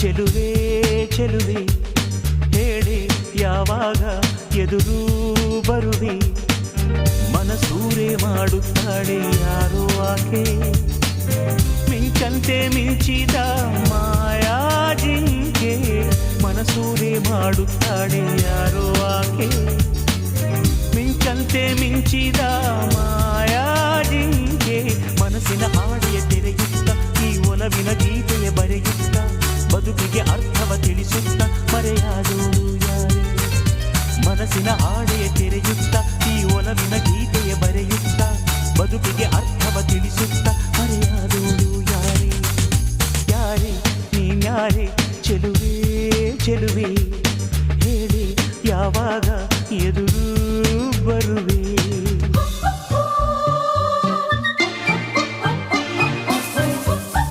ಚೆಲುವೆ ಚೆಲುವೆ ಹೇಳಿ ಯಾವಾಗ ಎದುರು ಬರುವೆ ಮನಸೂರೆ ಮಾಡುತ್ತಾಳೆ ಯಾರೋ ಆಕೆ ಮಿಂಚಂತೆ ಮಿಂಚಿದ ಮಾಯಾ ಜಿಂಕೆ ಮನಸೂರೆ ಮಾಡುತ್ತಾಳೆ ಯಾರೋ ಆಕೆ ಮಿಂಚಂತೆ ಮಿಂಚಿದ ಮಾಯಾ ಜಿಂಕೆ ಮನಸ್ಸಿನ ಹಾಡೆಯ ತೆರೆಯುತ್ತ ಈ ಒಲವಿನ ಗೀತೆಯ ಬರೆಯುತ್ತ ಬದುಕಿಗೆ ಅರ್ಥವ ತಿಳಿಸುತ್ತ ಮರೆಯಾದೋಳು ಯಾರೇ ಮನಸ್ಸಿನ ಹಾಡೆಯ ತೆರೆಯುತ್ತ ಈ ಒಲವಿನ ಗೀತೆಯ ಬರೆಯುತ್ತ ಬದುಕಿಗೆ ಅರ್ಥವ ತಿಳಿಸುತ್ತ ಮರೆಯಾದೋಳು ಯಾರೇ ಯಾರೇ ನೀನ್ಯಾರೇ ಚೆಲುವೆ ಚೆಲುವೆ